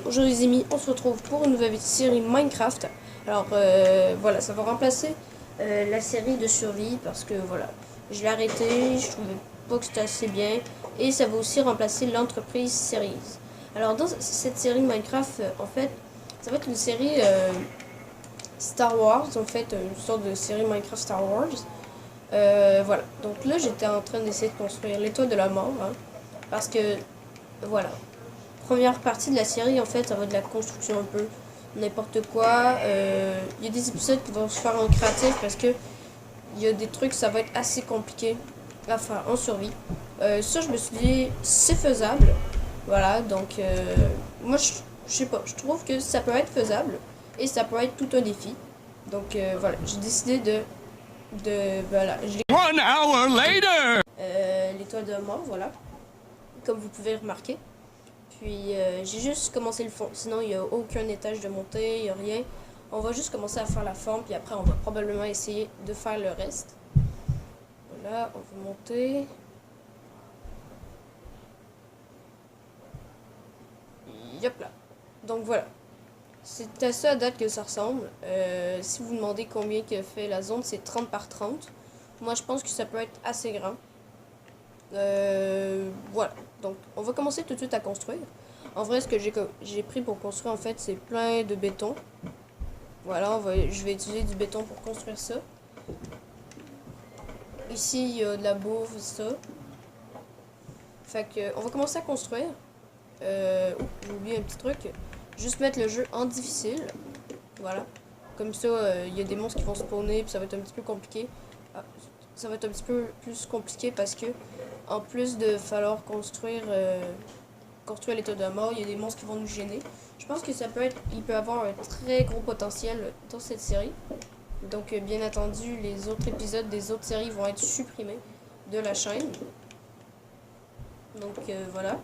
aujourd'hui les amis, on se retrouve pour une nouvelle série Minecraft. Alors voilà, ça va remplacer la série de survie parce que voilà, je l'ai arrêté, je trouvais pas que c'était assez bien. Et ça va aussi remplacer l'entreprise series. Alors dans cette série Minecraft, en fait, ça va être une série Star Wars, en fait, une sorte de série Minecraft Star Wars. Voilà, donc là j'étais en train d'essayer de construire l'étoile de la mort, hein, parce que voilà, première partie de la série, en fait, ça va de la construction un peu, n'importe quoi. Il y a des épisodes qui vont se faire en créatif parce que il y a des trucs, ça va être assez compliqué à faire en survie. Ça, je me suis dit, c'est faisable. Voilà, donc moi, je sais pas, je trouve que ça peut être faisable et ça peut être tout un défi. Donc voilà, j'ai décidé voilà, je l'ai. 1 hour later! L'étoile de la mort, voilà, comme vous pouvez remarquer. Puis j'ai juste commencé le fond, sinon il n'y a aucun étage de montée, il n'y a rien. On va juste commencer à faire la forme, puis après on va probablement essayer de faire le reste. Voilà, on va monter. Yop là. Donc voilà. C'est à ça à date que ça ressemble. Si vous demandez combien que fait la zone, c'est 30 par 30. Moi je pense que ça peut être assez grand. Voilà. Donc on va commencer tout de suite à construire. En vrai, ce que j'ai pris pour construire, en fait, c'est plein de béton. Voilà, je vais utiliser du béton pour construire ça. Ici, il y a de la bouffe, ça. Fait que, on va commencer à construire. J'ai oublié un petit truc. Juste mettre le jeu en difficile. Voilà. Comme ça, il y a des monstres qui vont spawner, puis ça va être un petit peu compliqué. Ah, ça va être un petit peu plus compliqué parce que, en plus de falloir construire l'état de la mort, il y a des monstres qui vont nous gêner. Je pense que il peut avoir un très gros potentiel dans cette série. Donc bien entendu, les autres épisodes des autres séries vont être supprimés de la chaîne. Donc voilà.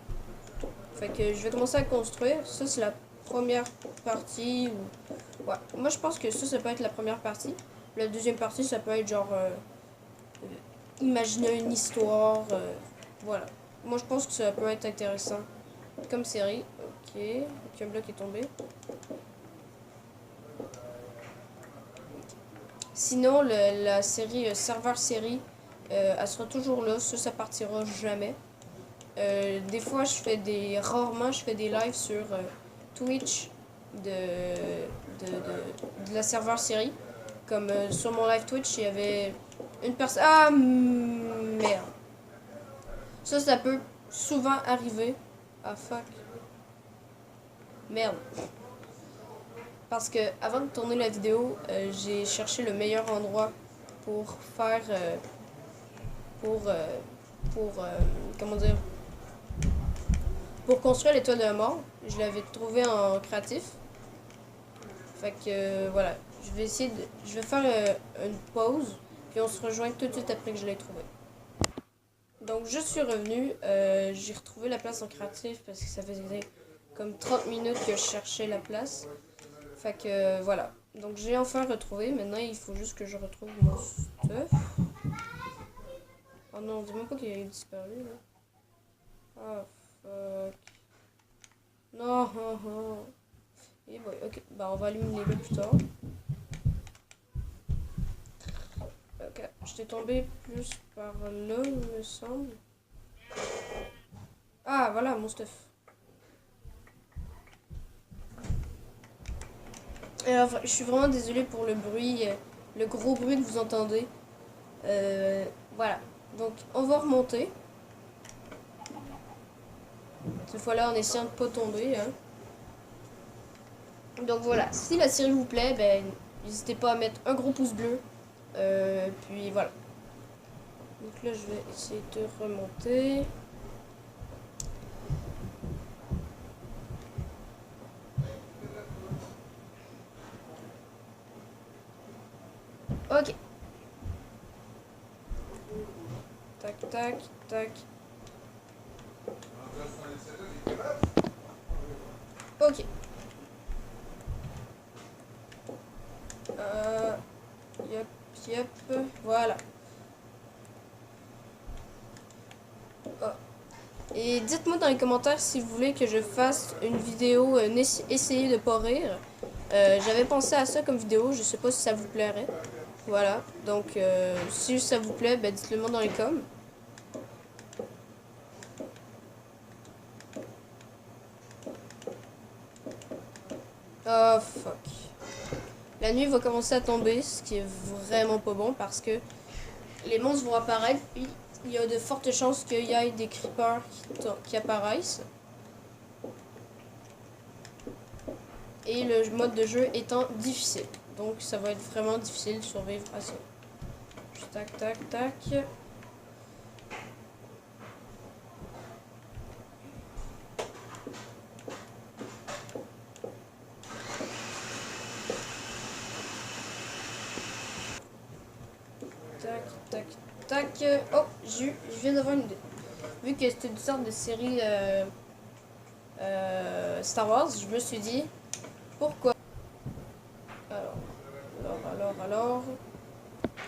Fait que je vais commencer à construire. Ça c'est la première partie. Ouais. Moi je pense que ça peut être la première partie. La deuxième partie ça peut être genre imaginer une histoire. Voilà. Moi je pense que ça peut être intéressant comme série. Ok. Donc un bloc est tombé. Sinon, la série serveur série, elle sera toujours là. Ça partira jamais. Des fois, rarement, je fais des lives sur Twitch de la serveur série. Comme sur mon live Twitch, il y avait une personne. Ah merde. Ça peut souvent arriver. Ah fuck. Merde. Parce que avant de tourner la vidéo, j'ai cherché le meilleur endroit pour faire comment dire, pour construire l'étoile de la mort. Je l'avais trouvé en créatif. Fait que voilà, je vais faire une pause, puis on se rejoint tout de suite après que je l'ai trouvé. Donc je suis revenue, j'ai retrouvé la place en créatif parce que ça faisait comme 30 minutes que je cherchais la place. Fait que voilà. Donc j'ai enfin retrouvé. Maintenant il faut juste que je retrouve mon stuff. Oh non, dis-moi pas qu'il a disparu là. Oh fuck. Non, Et boy, ok. Bah on va éliminer le plus tard. Ok. J'étais tombé plus par là, il me semble. Ah voilà mon stuff. Alors, je suis vraiment désolée pour le bruit, le gros bruit que vous entendez. Voilà. Donc, on va remonter. Cette fois-là, en essayant de ne pas tomber. Hein. Donc voilà. Si la série vous plaît, ben, n'hésitez pas à mettre un gros pouce bleu. Puis voilà. Donc là, je vais essayer de remonter. Ok. Tac, tac, tac. Ok. Yep, yep. Voilà. Oh. Et dites-moi dans les commentaires si vous voulez que je fasse une vidéo essayer de pas rire. J'avais pensé à ça comme vidéo, je sais pas si ça vous plairait. Voilà, donc si ça vous plaît, ben, dites-le moi dans les coms. Oh fuck. La nuit va commencer à tomber, ce qui est vraiment pas bon parce que les monstres vont apparaître, puis il y a de fortes chances qu'il y ait des creepers qui apparaissent. Et le mode de jeu étant difficile. Donc ça va être vraiment difficile de survivre à ça. Tac, tac, tac. Tac, tac, tac. Oh, je viens d'avoir une idée. Vu que c'était une sorte de série Star Wars, je me suis dit, pourquoi?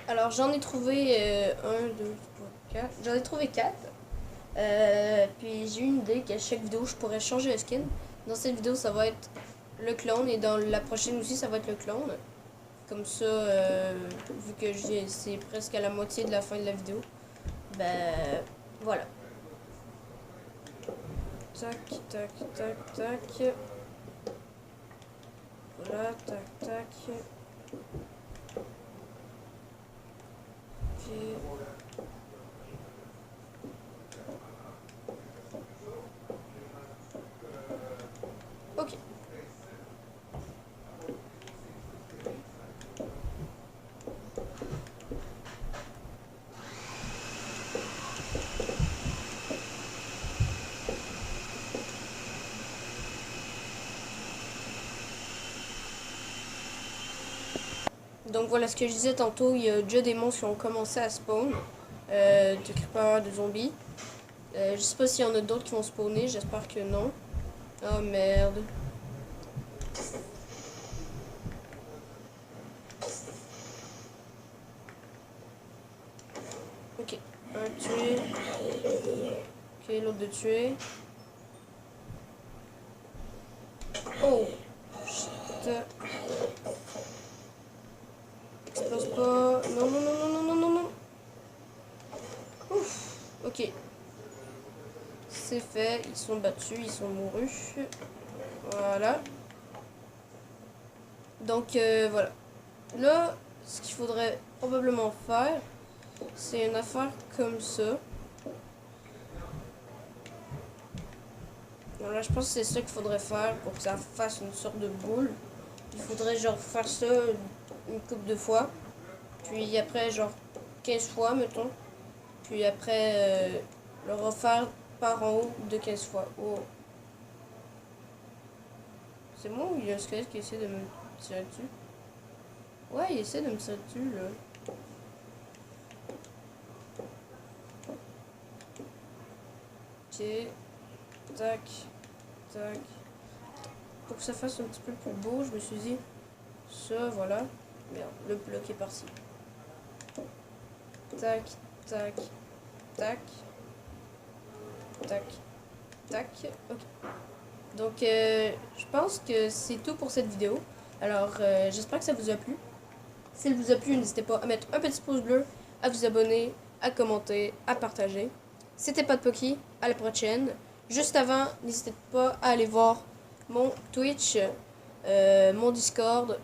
Alors j'en ai trouvé 1, 2, 3, 4. J'en ai trouvé 4. Puis j'ai eu une idée qu'à chaque vidéo, je pourrais changer le skin. Dans cette vidéo, ça va être le clone. Et dans la prochaine aussi, ça va être le clone. Comme ça, vu que c'est presque à la moitié de la fin de la vidéo. Ben, voilà. Tac, tac, tac, tac. Voilà, tac, tac. Puis... ok. Donc voilà ce que je disais tantôt, il y a déjà des monstres qui ont commencé à spawn, de creepers, de zombies. Je sais pas s'il y en a d'autres qui vont spawner, j'espère que non. Oh merde. Ok, un tué. Ok, l'autre de tuer. Oh, shit. Explose pas. Non, non, non, non, non, non, non, non. Ouf, ok. C'est fait, ils sont battus, ils sont mourus. Voilà. Donc voilà. Là, ce qu'il faudrait probablement faire, c'est une affaire comme ça. Voilà, je pense que c'est ça qu'il faudrait faire pour que ça fasse une sorte de boule. Il faudrait genre faire ça une couple de fois. Puis après genre 15 fois, mettons. Puis après le refaire par en haut de 15 fois. Oh. C'est moi ou il y a un squelette qui essaie de me tirer dessus? Ouais, il essaie de me tirer dessus là. Ok. Tac. Tac. Pour que ça fasse un petit peu plus beau, je me suis dit ça, voilà. Merde, le bloc est parti. Tac, tac, tac. Tac, tac. Ok. Donc, je pense que c'est tout pour cette vidéo. Alors, j'espère que ça vous a plu. Si elle vous a plu, n'hésitez pas à mettre un petit pouce bleu, à vous abonner, à commenter, à partager. C'était PodPoki, à la prochaine. Juste avant, n'hésitez pas à aller voir mon Twitch, mon Discord,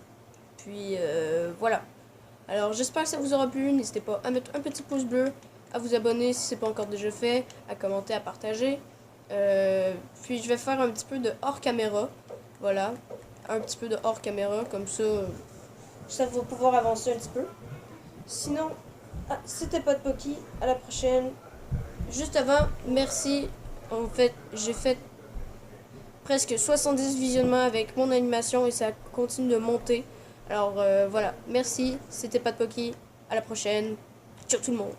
puis voilà. Alors j'espère que ça vous aura plu, n'hésitez pas à mettre un petit pouce bleu, à vous abonner si ce n'est pas encore déjà fait, à commenter, à partager. Puis je vais faire un petit peu de hors caméra, voilà, un petit peu de hors caméra, comme ça va pouvoir avancer un petit peu. Sinon, c'était PodPoki, à la prochaine. Juste avant, merci. En fait, j'ai fait presque 70 visionnements avec mon animation et ça continue de monter. Alors voilà, merci, c'était PodPoki, à la prochaine. Ciao tout le monde.